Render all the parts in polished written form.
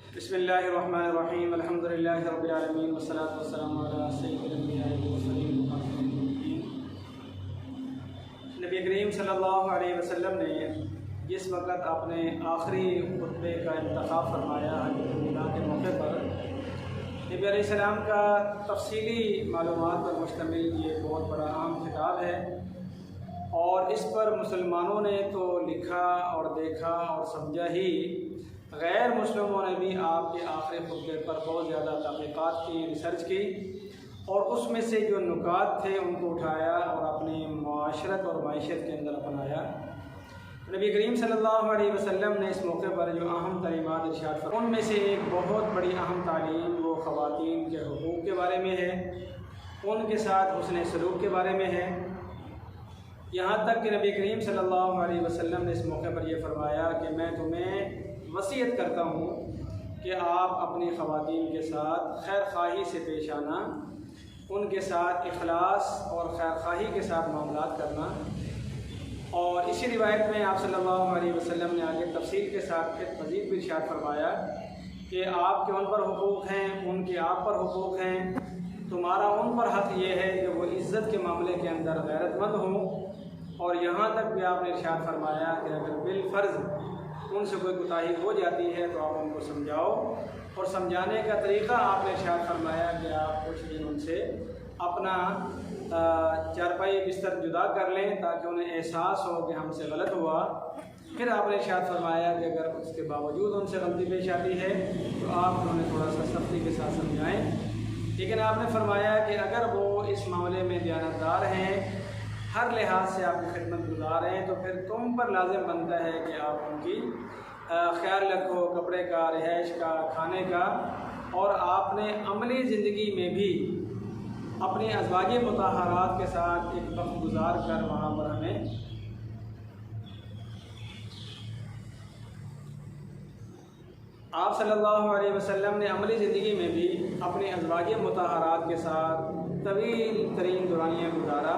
बिस्मिल्लाहिर्रहमानिर्रहीम अल्हम्दुलिल्लाहि रब्बिल आलमीन वस्सलातु वस्सलामु अला सय्यिदिल अंबिया'i वल मुरसलीन। नबी करीम सल्लल्लाहु अलैहि वसल्लम ने जिस वक़्त अपने आखिरी खुतबे का इंतखाब फरमाया हजरत विदा के मौके पर, नबी अलैहिस्सलाम का तफसीली मालूमात पर मुश्तमिल ये बहुत बड़ा अहम खिताब है और इस पर मुसलमानों ने तो लिखा और देखा और समझा ही, गैर मुस्लिमों ने भी आपके आखिरी खुतबे पर बहुत ज़्यादा तहक़ीक़ात की, रिसर्च की और उसमें से जो नुकात थे उनको उठाया और अपनी मुआशरत और मईशत के अंदर अपनाया। नबी करीम सल्लल्लाहु अलैहि वसल्लम ने इस मौके पर जो अहम तालीमात इरशाद फरमाई, उनमें से एक बहुत बड़ी अहम तालीम वो ख़वातीन के हुकूक़ के बारे में है, उनके साथ हुस्न सलूक के बारे में है। यहाँ तक कि नबी करीम सल्लल्लाहु अलैहि वसल्लम ने इस मौके पर यह फरमाया कि मैं तुम्हें वसीयत करता हूँ कि आप अपनी ख़वातीन के साथ खैर ख़ाही से पेश आना, उनके साथ इखलास और खैर ख़ाही के साथ मामलात करना। और इसी रिवायत में आप सल्लल्लाहु अलैहि वसल्लम ने आगे तफसील के साथ फिर मज़ीद भी इरशाद फरमाया कि आपके उन पर हुकूक़ हैं, उनके आप पर हुकूक़ हैं, तुम्हारा उन पर हक़ ये है कि वो इज़्ज़त के मामले के अंदर गैरतमंद हों। और यहाँ तक भी आपने इरशाद फरमाया कि अगर बिलफ़र्ज़ उनसे कोई कोताही हो जाती है तो आप उनको समझाओ, और समझाने का तरीक़ा आपने इरशाद फरमाया कि आप कुछ दिन उनसे अपना चारपाई बिस्तर जुदा कर लें ताकि उन्हें एहसास हो कि हमसे गलत हुआ। फिर आपने इरशाद फरमाया कि अगर उसके बावजूद उनसे गलती पेश आती है तो आप उन्हें थोड़ा सा सख्ती के साथ समझाएँ। लेकिन आपने फरमाया कि अगर वो इस मामले में दयानतदार हैं, हर लिहाज से आपकी खिदमत गुजार हैं, तो फिर तुम पर लाजिम बनता है कि आप उनकी ख्याल रखो, कपड़े का, रिहाइश का, खाने का। और आपने अमली ज़िंदगी में भी अपनी अज़वाज मुताहरात के साथ एक वक्त गुजार कर वहाँ पर हमें आप सल्लल्लाहु अलैहि वसल्लम ने अमली ज़िंदगी में भी अपनी अज़वाज मुताहरात के साथ तवील तरीन दौरानिया गुजारा।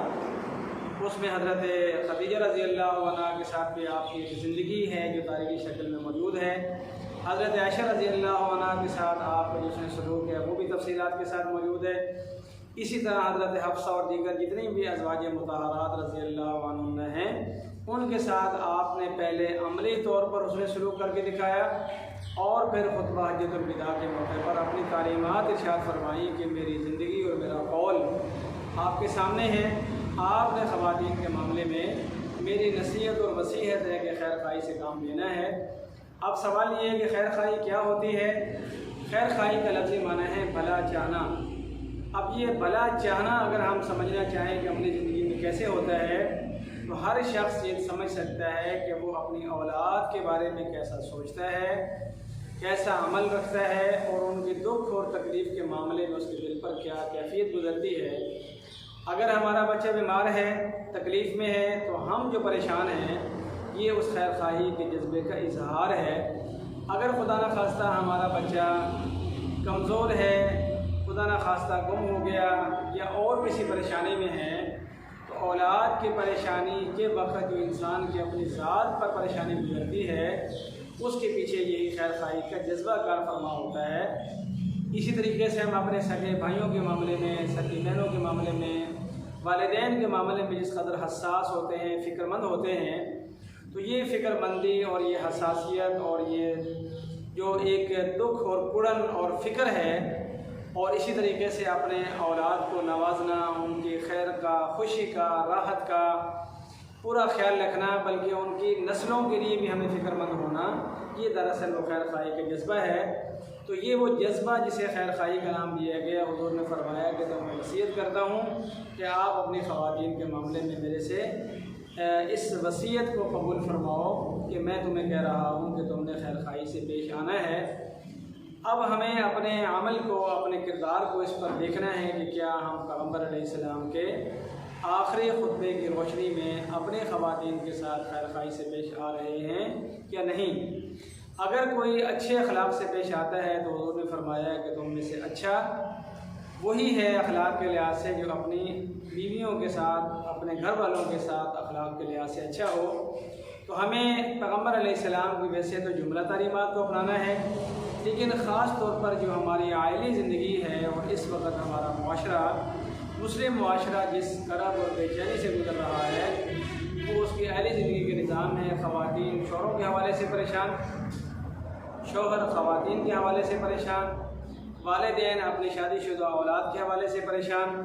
उसमें हज़रत खदीजा रज़ी अल्लाह अन्हा के साथ भी आपकी ज़िंदगी है जो तारीख़ी शक्ल में मौजूद है। हज़रत आयशा रज़ी अल्लाह अन्हा के साथ आपका जो सलूक है वो भी तफसीलात के साथ मौजूद है। इसी तरह हज़रत हफ्सा और दीगर जितनी भी अज़वाज मुताहरात रज़ी अल्लाह अन्हा हैं उनके साथ आपने पहले अमली तौर पर उसने सलूक करके दिखाया और फिर खुतबा हज्जतुल विदा के मौके पर अपनी तालीमात इरशाद फरमाई कि मेरी ज़िंदगी और मेरा कौल आपके सामने है। आपने ख़वातीन के मामले में मेरी नसीहत और वसीहत है कि खैर खाई से काम लेना है। अब सवाल ये है कि खैर खाई क्या होती है? खैर खाई का लफ्ज़ी माना है भला चाहना। अब ये भला चाहना अगर हम समझना चाहें कि अपनी ज़िंदगी में कैसे होता है तो हर शख्स ये समझ सकता है कि वो अपनी औलाद के बारे में कैसा सोचता है, कैसा अमल रखता है और उनके दुख और तकलीफ़ के मामले में उसके दिल पर क्या कैफियत गुजरती है। अगर हमारा बच्चा बीमार है, तकलीफ़ में है, तो हम जो परेशान हैं ये उस खैर खाही के जज्बे का इजहार है। अगर खुदा न खास्ता हमारा बच्चा कमज़ोर है, खुदा न खास्ता गुम हो गया या और किसी परेशानी में है, तो औलाद की परेशानी के वक्त जो इंसान की अपनी ज़ात पर परेशानी गुजरती है उसके पीछे यही खैर खाही का जज्बा कार फरमा होता है। इसी तरीके से हम अपने सगे भाइयों के मामले में, सगी बहनों के मामले में, वालिदैन के मामले में जिस कदर हसास होते हैं, फ़िक्रमंद होते हैं, तो ये फ़िक्रमंदी और ये हसासियत और ये जो एक दुख और कुड़न और फ़िक्र है और इसी तरीके से अपने औलाद को नवाजना, उनकी खैर का, खुशी का, राहत का पूरा ख्याल रखना, बल्कि उनकी नस्लों के लिए भी हमें फ़िक्रमंद होना, ये दरअसल वो खैर खाही का जज्बा है। तो ये वो जज्बा जिसे खैर खाही का नाम दिया गया, हुज़ूर ने फरमाया कि तो मैं वसीयत करता हूँ कि आप अपनी ख़वातीन के मामले में मेरे से इस वसीयत को कबूल फरमाओ कि मैं तुम्हें कह रहा हूँ कि तुमने खैर खाही से पेश आना है। अब हमें अपने अमल को, अपने किरदार को इस पर देखना है कि क्या हम पैगंबर अलैहिस्सलाम के आखिरी खुतबे की रोशनी में अपने ख़वातीन के साथ खैर खाही से पेश आ रहे हैं या नहीं। अगर कोई अच्छे अखलाक से पेश आता है तो हुज़ूर ने फरमाया कि तुम में से अच्छा वही है अखलाक के लिहाज से जो अपनी बीवियों के साथ, अपने घर वालों के साथ अखलाक के लिहाज से अच्छा हो। तो हमें पैगम्बर अलैहिस्सलाम की वैसे तो जुमला तालीमात को अपनाना है, लेकिन ख़ास तौर पर जो हमारी आइली ज़िंदगी है और इस वक्त हमारा मुआशरा, मुस्लिम मुआशरा जिस करब और बेचैनी से गुजर रहा है, वो उसकी आइली ज़िंदगी के निज़ाम है। ख़वातीन शौहरों के हवाले से परेशान, शौहर ख़वातीन के हवाले से परेशान, वालिदैन अपनी शादीशुदा औलाद के हवाले से परेशान,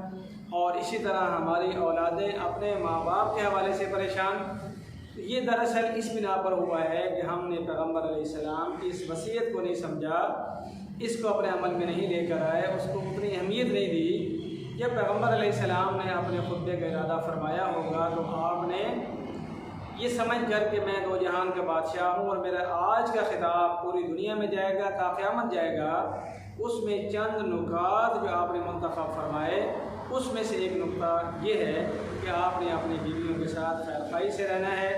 और इसी तरह हमारी औलादें अपने माँ बाप के हवाले से परेशान। ये दरअसल इस बिना पर हुआ है कि हमने पैगम्बर अलैहिस्सलाम की इस वसीयत को नहीं समझा, इसको अपने अमल में नहीं लेकर आए, उसको उतनी अहमियत नहीं दी। जब पैगम्बर अलैहिस्सलाम ने अपने खुतबे का इरादा फरमाया होगा तो आपने ये समझ कर कि मैं दो जहान का बादशाह हूँ और मेरा आज का खिताब पूरी दुनिया में जाएगा, ता क़यामत जाएगा, उसमें चंद नुकात जो आपने मुंतखब फरमाए, उसमें से एक नुक्ता ये है कि आपने अपनी बीवियों के साथ खैरखाई से रहना है,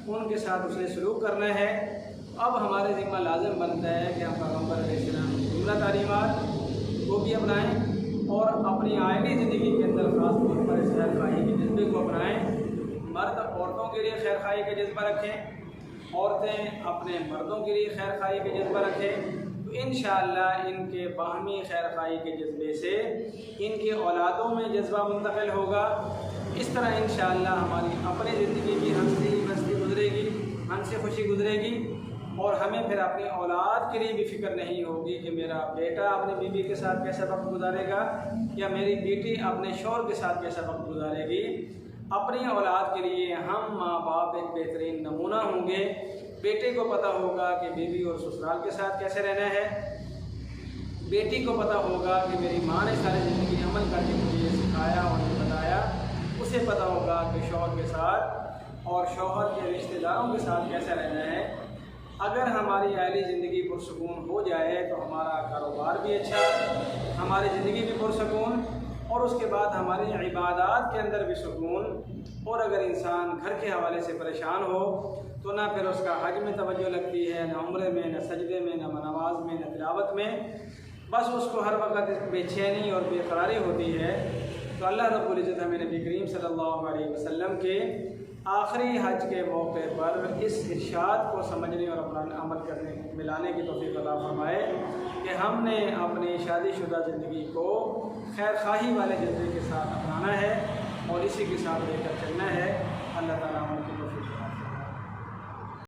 उनके साथ उसने सलूक करना है। अब हमारे ज़िम्मा लाज़िम बनता है कि हम पैगम्बर अलैहिस्सलाम की जुमला तालीमात वो भी अपनाएं और अपनी आइली ज़िंदगी के अंदर ख़ास तौर पर इस खैरखाई के जज्बे को अपनाएं। मर्द औरतों के लिए खैरखाई का जज्बा रखें, औरतें अपने मर्दों के लिए खैरखाई का जज्बा रखें, तो इंशाअल्लाह इनके बाहमी खैरखाई के जज्बे से इनके औलादों में जज्बा मुंतकिल होगा। इस तरह इंशाअल्लाह हमारी अपनी ज़िंदगी भी हंसी मस्ती गुजरेगी, हंसी खुशी गुजरेगी, और हमें फिर अपनी औलाद के लिए भी फ़िक्र नहीं होगी कि मेरा बेटा अपनी बीवी के साथ कैसा वक्त गुजारेगा या मेरी बेटी अपने शौहर के साथ कैसा वक्त गुजारेगी। अपनी औलाद के लिए हम माँ बाप एक बेहतरीन नमूना होंगे। बेटे को पता होगा कि बीवी और ससुराल के साथ कैसे रहना है, बेटी को पता होगा कि मेरी माँ ने सारी ज़िंदगी अमल करके मुझे ये सिखाया और ये बताया, उसे पता होगा कि शौहर के साथ और शौहर के रिश्तेदारों के साथ कैसा रहना है। अगर हमारी आइली ज़िंदगी पुरसकून हो जाए तो हमारा कारोबार भी अच्छा, हमारी ज़िंदगी भी पुरसकून, और उसके बाद हमारी इबादत के अंदर भी सुकून। और अगर इंसान घर के हवाले से परेशान हो तो ना फिर उसका हज में तवज्जो लगती है, ना उम्रे में, ना सजदे में, ना नमाज में, ना तिलावत में, बस उसको हर वक्त बेचैनी और बेकरारी होती है। तो अल्लाह रब्बुल इज़्ज़त हमें नबी करीम सल्लल्लाहु अलैहि वसल्लम के आखिरी हज के मौके पर इस इरशाद को समझने और अपना अमल करने मिलाने की तौफीक अता फरमाए कि हमने अपनी शादीशुदा ज़िंदगी को खैरखाही वाले जज्बे के साथ अपनाना है और इसी के साथ लेकर चलना है। अल्लाह ताला